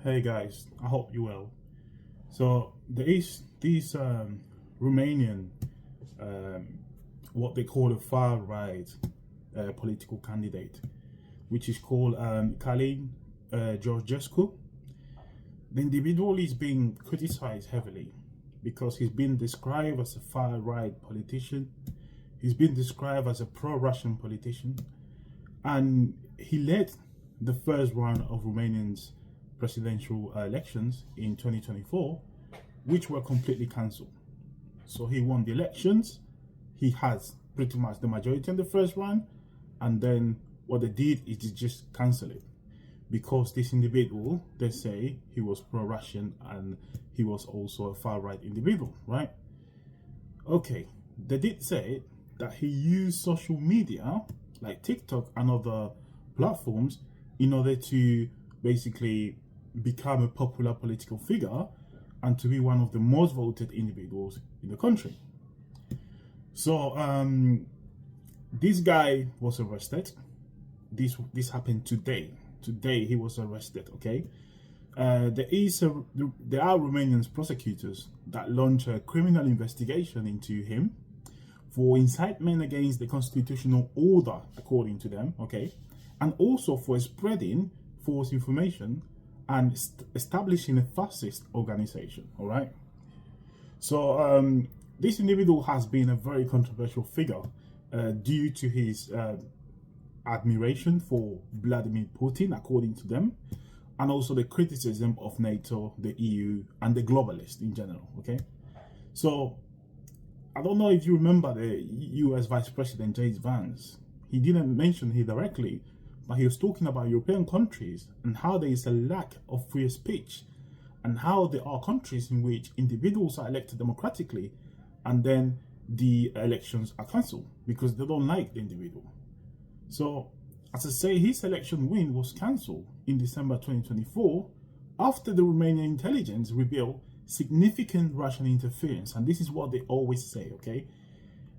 Hey guys, I hope you well. So there is this Romanian, what they call a far right political candidate, which is called Călin Georgescu. The individual is being criticized heavily because he's been described as a far right politician. He's been described as a pro-Russian politician, and he led the first round of Romanians presidential elections in 2024, which were completely cancelled. So he won the elections. He has pretty much the majority in the first round, and then what they did is to just cancel it because this individual, they say he was pro-Russian and he was also a far-right individual, right? Okay, they did say that he used social media like TikTok and other platforms in order to basically become a popular political figure and to be one of the most voted individuals in the country. So this guy was arrested. This happened today. Today he was arrested. Okay, there are Romanian prosecutors that launch a criminal investigation into him for incitement against the constitutional order, according to them. Okay, and also for spreading false information and establishing a fascist organization. All right. So this individual has been a very controversial figure due to his admiration for Vladimir Putin, according to them, and also the criticism of NATO, the EU, and the globalists in general. Okay. So I don't know if you remember the US Vice President J.D. Vance. He didn't mention it directly, but he was talking about European countries and how there is a lack of free speech and how there are countries in which individuals are elected democratically and then the elections are cancelled because they don't like the individual. So, as I say, his election win was cancelled in December 2024 after the Romanian intelligence revealed significant Russian interference. And this is what they always say, okay?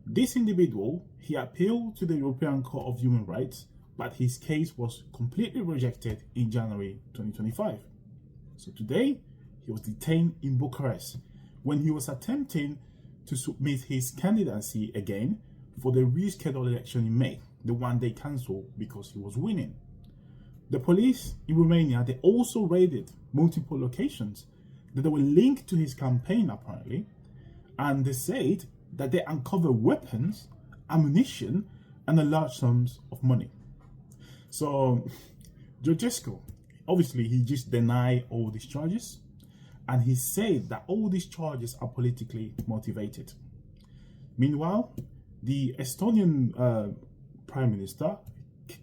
This individual, he appealed to the European Court of Human Rights, but his case was completely rejected in January 2025. So today, he was detained in Bucharest when he was attempting to submit his candidacy again for the rescheduled election in May, the one they cancelled because he was winning. The police in Romania, they also raided multiple locations that were linked to his campaign apparently, and they said that they uncovered weapons, ammunition, and a large sums of money. So, Georgescu, obviously, he just denied all these charges, and he said that all these charges are politically motivated. Meanwhile, the Estonian Prime Minister,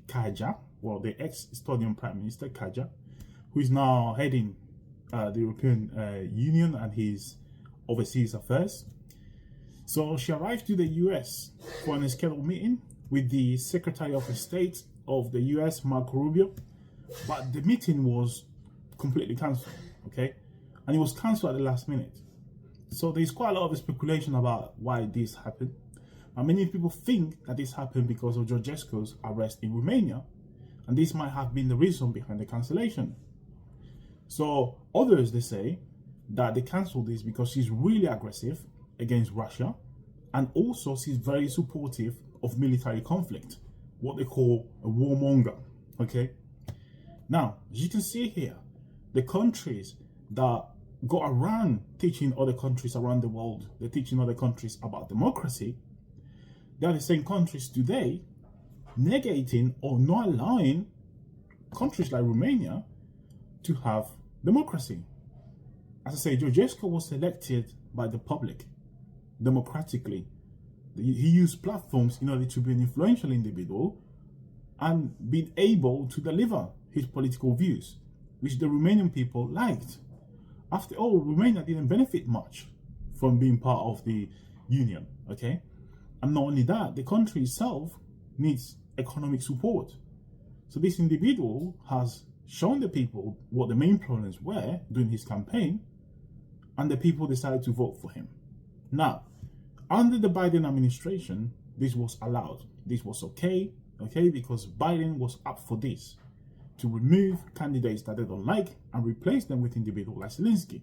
Kaja, well, the ex-Estonian Prime Minister, Kaja, who is now heading the European Union and his overseas affairs. So she arrived to the US for an scheduled meeting with the Secretary of State of the US, Marco Rubio, but the meeting was completely cancelled, okay? And it was cancelled at the last minute. So there's quite a lot of speculation about why this happened. And many people think that this happened because of Georgescu's arrest in Romania, and this might have been the reason behind the cancellation. So others, they say that they cancelled this because she's really aggressive against Russia, and also she's very supportive of military conflict, what they call a warmonger, okay? Now, as you can see here, the countries that go around teaching other countries around the world, they're teaching other countries about democracy, they are the same countries today negating or not allowing countries like Romania to have democracy. As I say, Georgescu was elected by the public democratically. He used platforms in order to be an influential individual and be able to deliver his political views, which the Romanian people liked. After all, Romania didn't benefit much from being part of the union, okay? And not only that, the country itself needs economic support. So this individual has shown the people what the main problems were during his campaign, and the people decided to vote for him. Now, under the Biden administration, this was allowed. This was okay, because Biden was up for this. to remove candidates that they don't like and replace them with individuals like Zelensky.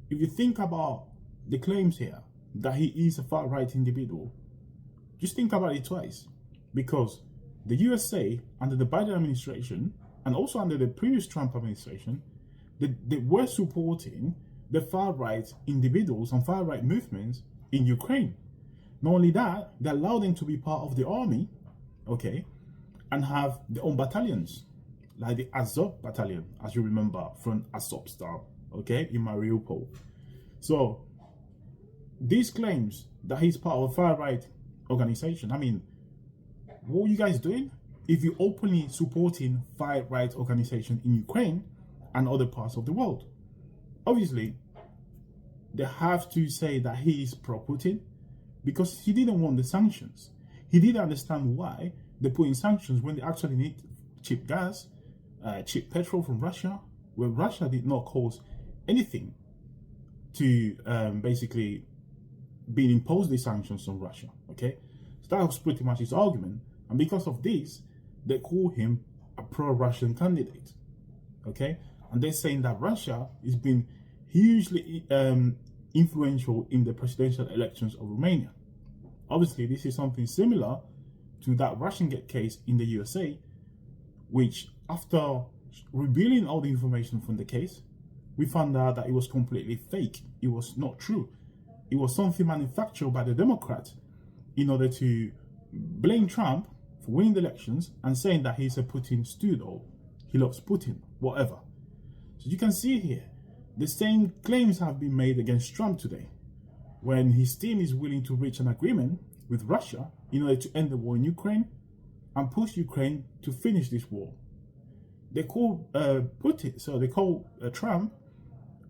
If you think about the claims here that he is a far-right individual, just think about it twice, because the USA under the Biden administration and also under the previous Trump administration, they were supporting the far-right individuals and far-right movements in Ukraine. Not only that, they allowed them to be part of the army, okay, and have their own battalions, like the Azov battalion, as you remember from Azovstal, okay, in Mariupol. So these claims that he's part of a far-right organization, I mean, what are you guys doing if you're openly supporting far-right organization in Ukraine and other parts of the world? Obviously, they have to say that he is pro-Putin because he didn't want the sanctions. He didn't understand why they put in sanctions when they actually need cheap gas, cheap petrol from Russia, where Russia did not cause anything to basically being imposed these sanctions on Russia, okay? So that was pretty much his argument. And because of this, they call him a pro-Russian candidate, okay? And they're saying that Russia has been hugely influential in the presidential elections of Romania. Obviously, this is something similar to that Russian-Gate case in the USA, which after revealing all the information from the case, we found out that it was completely fake. It was not true. It was something manufactured by the Democrats in order to blame Trump for winning the elections and saying that he's a Putin stooge or he loves Putin, whatever. So you can see here, the same claims have been made against Trump today, when his team is willing to reach an agreement with Russia in order to end the war in Ukraine and push Ukraine to finish this war. They call Putin, so they call Trump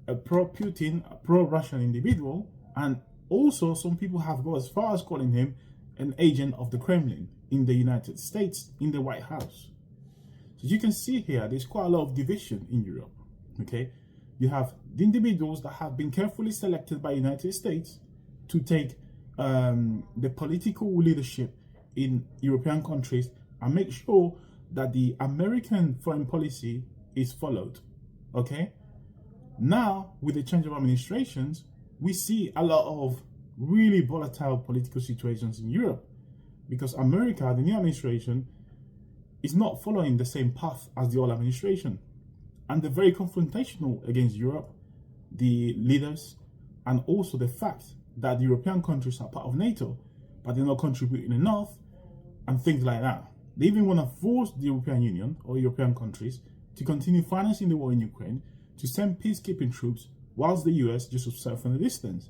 a pro-Putin, a pro-Russian individual, and also some people have gone as far as calling him an agent of the Kremlin in the United States, in the White House. So you can see here, there's quite a lot of division in Europe, okay? You have the individuals that have been carefully selected by the United States to take the political leadership in European countries and make sure that the American foreign policy is followed, okay? Now, with the change of administrations, we see a lot of really volatile political situations in Europe because America, the new administration, is not following the same path as the old administration. And they're very confrontational against Europe, the leaders, and also the fact that the European countries are part of NATO, but they're not contributing enough, and things like that. They even want to force the European Union or European countries to continue financing the war in Ukraine, to send peacekeeping troops, whilst the US just observe from a distance.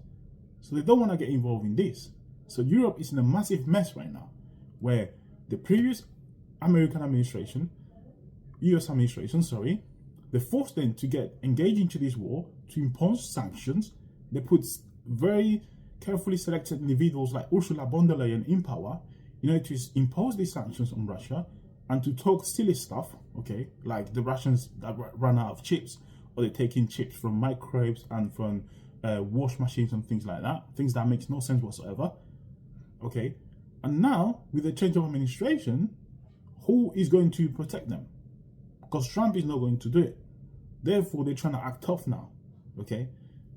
So they don't want to get involved in this. So Europe is in a massive mess right now, where the previous American administration, US administration, sorry, they forced them to get engaged into this war, to impose sanctions. They put very carefully selected individuals like Ursula von der Leyen in power in order to impose these sanctions on Russia and to talk silly stuff, okay, like the Russians that run out of chips, or they're taking chips from microwaves and from wash machines and things like that, things that makes no sense whatsoever, okay. And now, with the change of administration, who is going to protect them? Because Trump is not going to do it. Therefore, they're trying to act tough now, okay.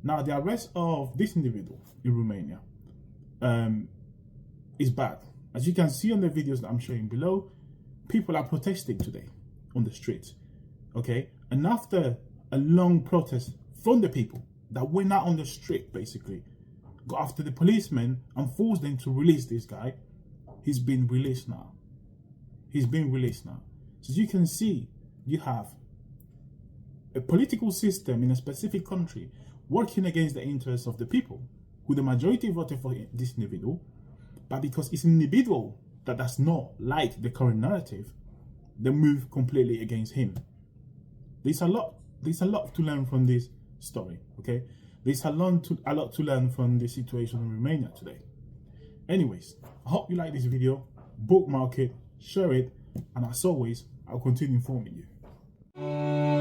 Now, the arrest of this individual in Romania is bad. As you can see on the videos that I'm showing below, people are protesting today on the streets, okay? And after a long protest from the people that went out on the street, basically, got after the policemen and forced them to release this guy, he's been released now. He's been released now. So as you can see, you have a political system in a specific country working against the interests of the people, who the majority voted for this individual, but because it's an individual that does not like the current narrative, they move completely against him. There's a lot to learn from this story, okay? There's a lot to learn from the situation in Romania today. Anyways, I hope you like this video, bookmark it, share it, and as always, I'll continue informing you.